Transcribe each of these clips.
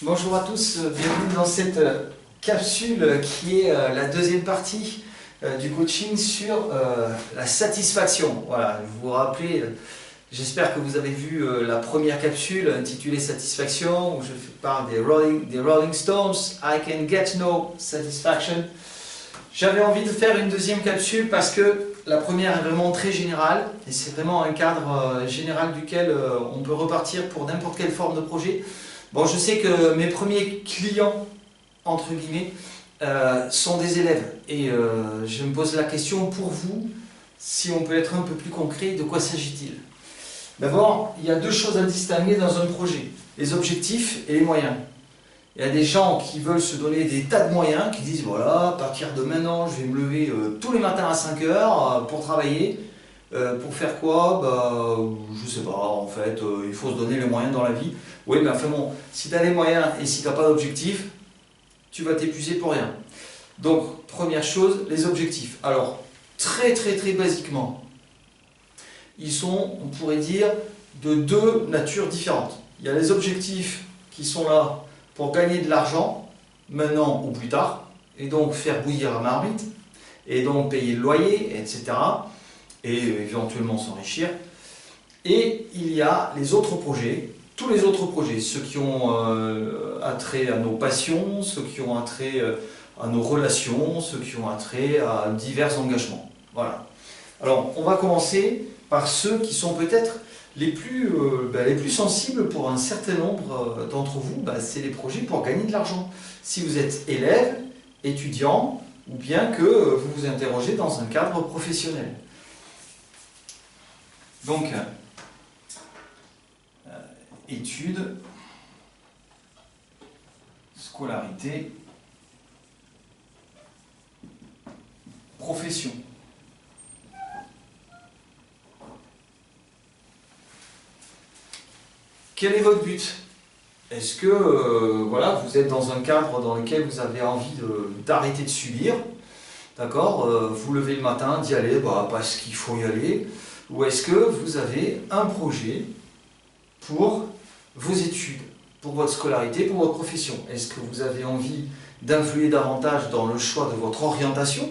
Bonjour à tous, bienvenue dans cette capsule qui est la deuxième partie du coaching sur la satisfaction. Voilà, vous vous rappelez, j'espère que vous avez vu la première capsule intitulée Satisfaction, où je parle des Rolling Stones, I can get no satisfaction. J'avais envie de faire une deuxième capsule parce que la première est vraiment très générale et c'est vraiment un cadre général duquel on peut repartir pour n'importe quelle forme de projet. Bon, je sais que mes premiers clients, entre guillemets, sont des élèves et je me pose la question pour vous, si on peut être un peu plus concret, de quoi s'agit-il? D'abord, il y a deux choses à distinguer dans un projet, les objectifs et les moyens. Il y a des gens qui veulent se donner des tas de moyens, qui disent voilà, à partir de maintenant, je vais me lever tous les matins à 5 heures pour travailler. Pour faire quoi? Je sais pas, en fait, il faut se donner les moyens dans la vie. Oui, mais enfin bon, si tu as les moyens et si tu n'as pas d'objectif, tu vas t'épuiser pour rien. Donc, première chose, les objectifs. Alors, très basiquement, ils sont, on pourrait dire, de deux natures différentes. Il y a les objectifs qui sont là pour gagner de l'argent, maintenant ou plus tard, et donc faire bouillir la marmite, et donc payer le loyer, etc., et éventuellement s'enrichir. Et il y a les autres projets, tous les autres projets, ceux qui ont attrait à nos passions, ceux qui ont attrait à nos relations, ceux qui ont attrait à divers engagements. Voilà. Alors, on va commencer par ceux qui sont peut-être les plus sensibles pour un certain nombre d'entre vous, c'est les projets pour gagner de l'argent. Si vous êtes élève, étudiant, ou bien que vous vous interrogez dans un cadre professionnel. Donc, études, scolarité, profession. Quel est votre but? Est-ce que voilà, vous êtes dans un cadre dans lequel vous avez envie d'arrêter de subir, d'accord, vous levez le matin, d'y aller parce qu'il faut y aller, ou est-ce que vous avez un projet pour vos études, pour votre scolarité, pour votre profession? Est-ce que vous avez envie d'influer davantage dans le choix de votre orientation,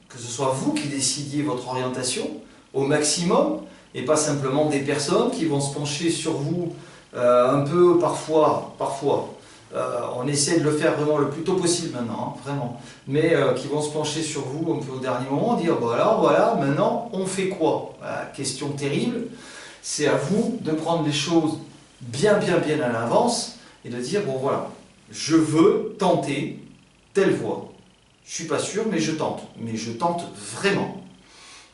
que ce soit vous qui décidiez votre orientation au maximum, et pas simplement des personnes qui vont se pencher sur vous un peu parfois, on essaie de le faire vraiment le plus tôt possible maintenant, hein, vraiment, mais qui vont se pencher sur vous un peu au dernier moment, dire alors voilà, maintenant on fait quoi? Question terrible, c'est à vous de prendre les choses bien à l'avance et de dire bon voilà, je veux tenter telle voie. Je suis pas sûr, mais je tente vraiment.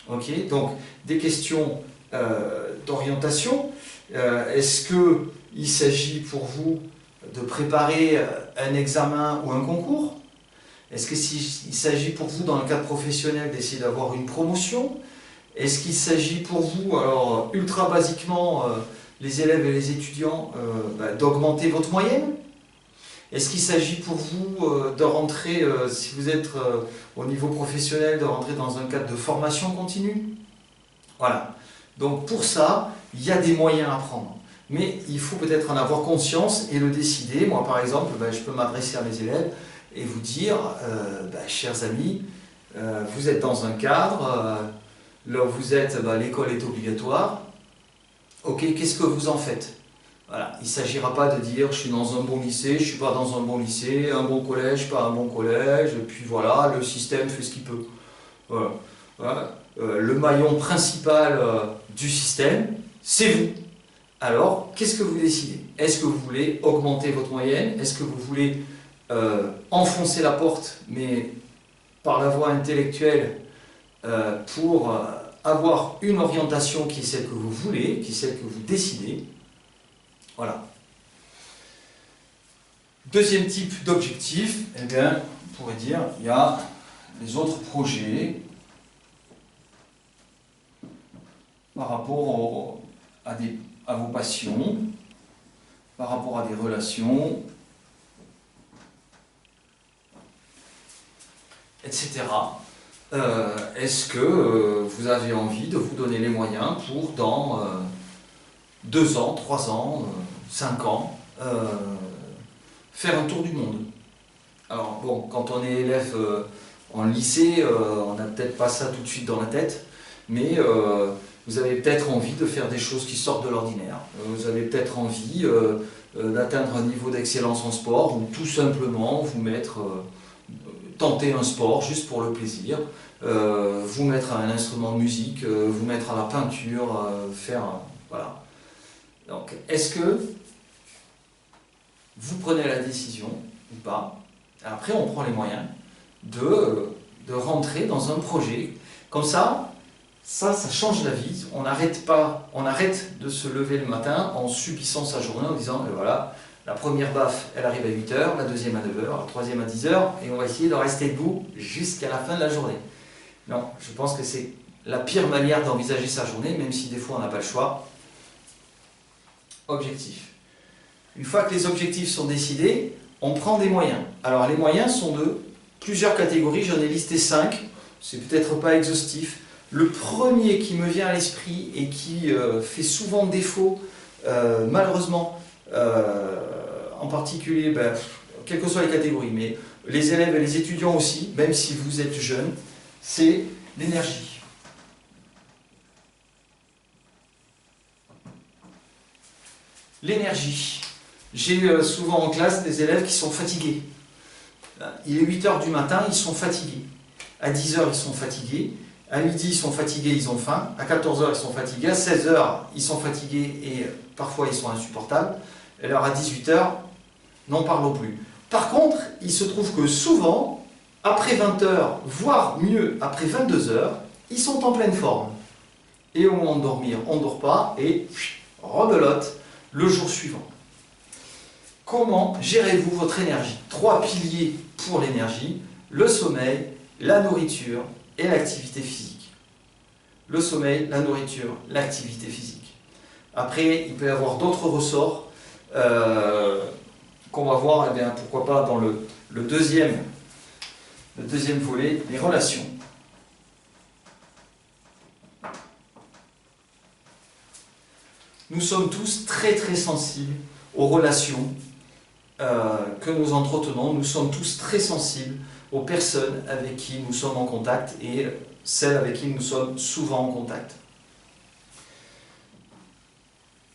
Ok, donc des questions d'orientation. Est-ce qu'il s'agit pour vous de préparer un examen ou un concours? Est-ce qu'il s'agit pour vous, dans le cadre professionnel, d'essayer d'avoir une promotion? Est-ce qu'il s'agit pour vous, alors ultra basiquement, les élèves et les étudiants, d'augmenter votre moyenne? Est-ce qu'il s'agit pour vous de rentrer, si vous êtes au niveau professionnel, de rentrer dans un cadre de formation continue? Voilà. Donc pour ça, il y a des moyens à prendre. Mais il faut peut-être en avoir conscience et le décider. Moi par exemple, je peux m'adresser à mes élèves et vous dire, chers amis, vous êtes dans un cadre, là où vous êtes, l'école est obligatoire. Ok, qu'est-ce que vous en faites? Voilà. Il ne s'agira pas de dire je suis dans un bon lycée, je ne suis pas dans un bon lycée, un bon collège, pas un bon collège, et puis voilà, le système fait ce qu'il peut. Voilà. Voilà. Le maillon principal du système, c'est vous. Alors, qu'est-ce que vous décidez? Est-ce que vous voulez augmenter votre moyenne? Est-ce que vous voulez enfoncer la porte, mais par la voie intellectuelle, pour avoir une orientation qui est celle que vous voulez, qui est celle que vous décidez? Voilà. Deuxième type d'objectif, on pourrait dire, il y a les autres projets par rapport à vos passions, par rapport à des relations, etc. Est-ce que vous avez envie de vous donner les moyens pour, dans 2 ans, 3 ans, 5 ans, faire un tour du monde. Alors bon, quand on est élève en lycée, on n'a peut-être pas ça tout de suite dans la tête, mais vous avez peut-être envie de faire des choses qui sortent de l'ordinaire. Vous avez peut-être envie d'atteindre un niveau d'excellence en sport, ou tout simplement vous mettre, tenter un sport juste pour le plaisir, vous mettre à un instrument de musique, vous mettre à la peinture, voilà. Donc, est-ce que vous prenez la décision ou pas? Après, on prend les moyens de rentrer dans un projet. Comme ça change la vie. On arrête de se lever le matin en subissant sa journée en disant, voilà, la première baffe, elle arrive à 8 h, la deuxième à 9 h, la troisième à 10 h, et on va essayer de rester debout jusqu'à la fin de la journée. Non, je pense que c'est la pire manière d'envisager sa journée, même si des fois on n'a pas le choix. Objectif. Une fois que les objectifs sont décidés, on prend des moyens. Alors les moyens sont de plusieurs catégories, j'en ai listé 5, c'est peut-être pas exhaustif. Le premier qui me vient à l'esprit et qui fait souvent défaut, malheureusement, en particulier, quelles que soient les catégories, mais les élèves et les étudiants aussi, même si vous êtes jeunes, c'est l'énergie. L'énergie. J'ai souvent en classe des élèves qui sont fatigués. Il est 8 h du matin, ils sont fatigués. À 10 h, ils sont fatigués. À midi, ils sont fatigués, ils ont faim. À 14 h, ils sont fatigués. À 16 h, ils sont fatigués et parfois ils sont insupportables. Et alors à 18 h, n'en parlons plus. Par contre, il se trouve que souvent, après 20 h, voire mieux, après 22 h, ils sont en pleine forme. Et au moment de dormir, on ne dort pas et rebelote le jour suivant. Comment gérez-vous votre énergie? 3 piliers pour l'énergie: le sommeil, la nourriture et l'activité physique. Le sommeil, la nourriture, l'activité physique. Après, il peut y avoir d'autres ressorts qu'on va voir, eh bien, pourquoi pas dans le deuxième volet, les relations. Nous sommes tous très très sensibles aux relations que nous entretenons. Nous sommes tous très sensibles aux personnes avec qui nous sommes en contact et celles avec qui nous sommes souvent en contact.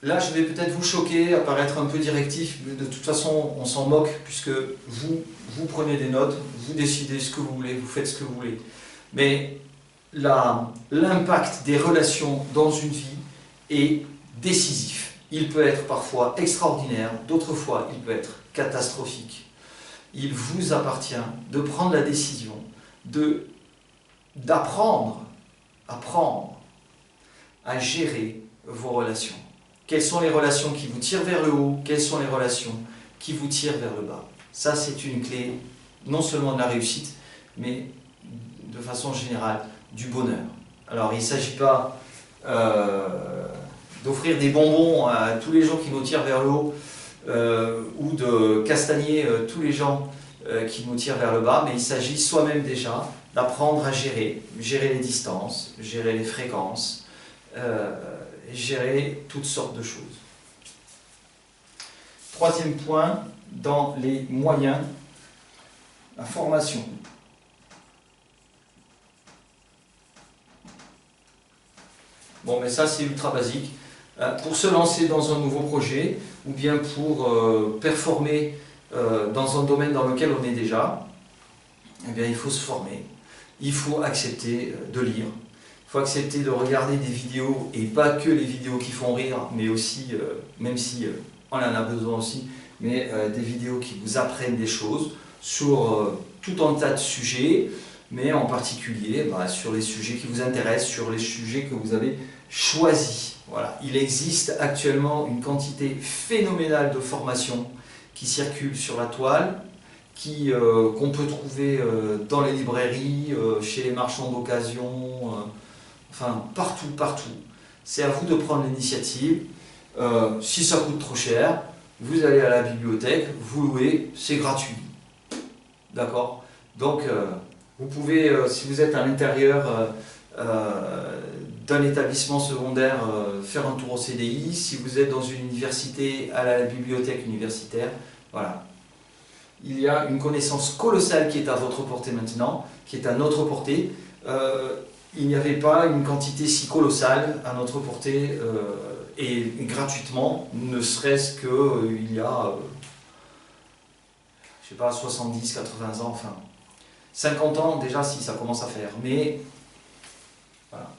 Là, je vais peut-être vous choquer, apparaître un peu directif, mais de toute façon, on s'en moque, puisque vous prenez des notes, vous décidez ce que vous voulez, vous faites ce que vous voulez. Mais l'impact des relations dans une vie est décisif. Il peut être parfois extraordinaire, d'autres fois il peut être catastrophique. Il vous appartient de prendre la décision d'apprendre à gérer vos relations. Quelles sont les relations qui vous tirent vers le haut? Quelles sont les relations qui vous tirent vers le bas? Ça, c'est une clé non seulement de la réussite, mais de façon générale du bonheur. Alors, il ne s'agit pas d'offrir des bonbons à tous les gens qui nous tirent vers le haut ou de castagner tous les gens qui nous tirent vers le bas, mais il s'agit soi-même déjà d'apprendre à gérer les distances, gérer les fréquences, gérer toutes sortes de choses. Troisième point, dans les moyens, la formation. Bon, mais ça c'est ultra basique. Pour se lancer dans un nouveau projet, ou bien pour performer dans un domaine dans lequel on est déjà, eh bien, il faut se former. Il faut accepter de lire. Il faut accepter de regarder des vidéos, et pas que les vidéos qui font rire, mais aussi, même si on en a besoin aussi, mais des vidéos qui vous apprennent des choses sur tout un tas de sujets, mais en particulier sur les sujets qui vous intéressent, sur les sujets que vous avez choisis. Voilà. Il existe actuellement une quantité phénoménale de formations qui circulent sur la toile, qu'on peut trouver dans les librairies, chez les marchands d'occasion, enfin partout. C'est à vous de prendre l'initiative. Si ça coûte trop cher, vous allez à la bibliothèque, vous louez, c'est gratuit. D'accord? Donc vous pouvez, si vous êtes à l'intérieur d'un établissement secondaire, faire un tour au CDI. Si vous êtes dans une université, à la bibliothèque universitaire. Voilà. il y a une connaissance colossale qui est à votre portée maintenant, qui est à notre portée. Il n'y avait pas une quantité si colossale à notre portée et gratuitement, ne serait-ce qu'il y a, je sais pas, 70, 80 ans, enfin, 50 ans déjà si ça commence à faire, mais voilà.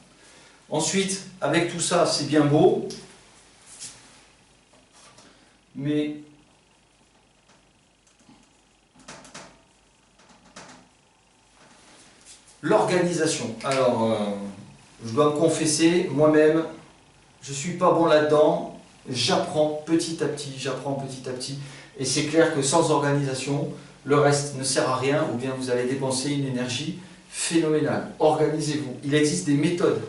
Ensuite, avec tout ça, c'est bien beau, mais l'organisation. Alors, je dois me confesser, moi-même, je ne suis pas bon là-dedans, j'apprends petit à petit, et c'est clair que sans organisation, le reste ne sert à rien, ou bien vous allez dépenser une énergie phénoménale. Organisez-vous. Il existe des méthodes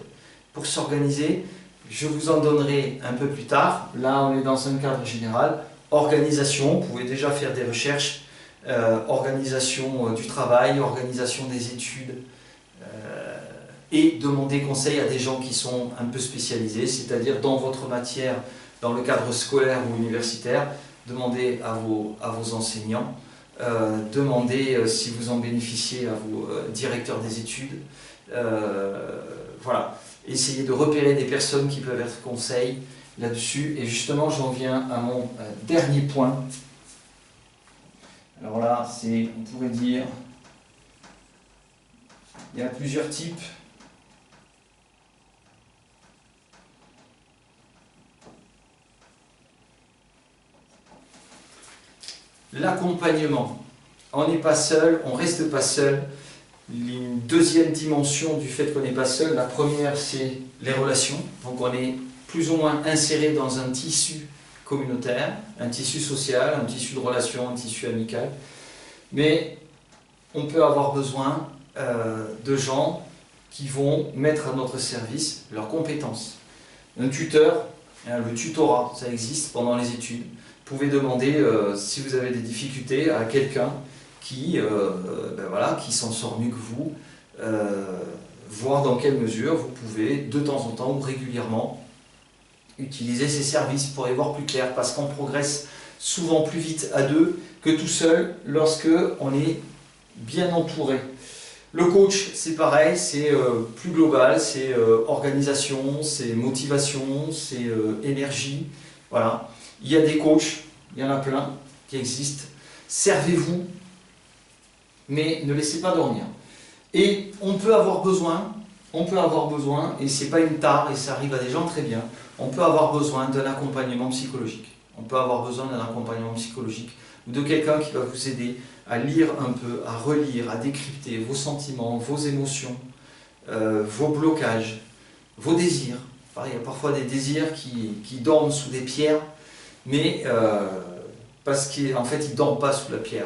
pour s'organiser, je vous en donnerai un peu plus tard. Là, on est dans un cadre général. Organisation, vous pouvez déjà faire des recherches, organisation du travail, organisation des études, et demander conseil à des gens qui sont un peu spécialisés, c'est-à-dire dans votre matière, dans le cadre scolaire ou universitaire, demandez à vos enseignants, demandez si vous en bénéficiez à vos directeurs des études, voilà, essayez de repérer des personnes qui peuvent être conseils là-dessus, et justement j'en viens à mon dernier point. Alors là, on pourrait dire, il y a plusieurs types. L'accompagnement. On n'est pas seul, on ne reste pas seul. Une deuxième dimension du fait qu'on n'est pas seul, la première c'est les relations. Donc on est plus ou moins inséré dans un tissu communautaire, un tissu social, un tissu de relations, un tissu amical. Mais on peut avoir besoin de gens qui vont mettre à notre service leurs compétences. Un tuteur, le tutorat, ça existe pendant les études. Vous pouvez demander, si vous avez des difficultés, à quelqu'un qui s'en sort mieux que vous, voir dans quelle mesure vous pouvez, de temps en temps ou régulièrement, utiliser ces services pour y voir plus clair, parce qu'on progresse souvent plus vite à deux que tout seul lorsque on est bien entouré. Le coach, c'est pareil, c'est plus global, c'est organisation, c'est motivation, c'est énergie, voilà. Il y a des coachs, il y en a plein qui existent. Servez-vous, mais ne laissez pas dormir. Et on peut avoir besoin, et c'est pas une tare, et ça arrive à des gens très bien, on peut avoir besoin d'un accompagnement psychologique. On peut avoir besoin d'un accompagnement psychologique, ou de quelqu'un qui va vous aider à lire un peu, à relire, à décrypter vos sentiments, vos émotions, vos blocages, vos désirs. Enfin, il y a parfois des désirs qui dorment sous des pierres, mais parce qu'en fait ils ne dorment pas sous la pierre.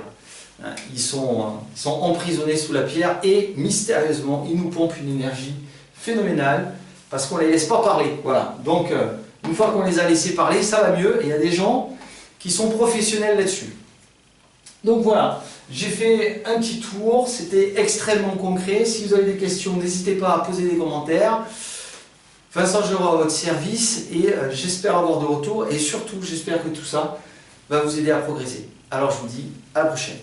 Ils sont emprisonnés sous la pierre et mystérieusement ils nous pompent une énergie phénoménale parce qu'on ne les laisse pas parler. Voilà. Donc une fois qu'on les a laissés parler, ça va mieux, et il y a des gens qui sont professionnels là-dessus. Donc voilà, j'ai fait un petit tour, c'était extrêmement concret. Si vous avez des questions, n'hésitez pas à poser des commentaires. Vincent Giraud à votre service, et j'espère avoir de retour, et surtout j'espère que tout ça va vous aider à progresser. Alors je vous dis à la prochaine.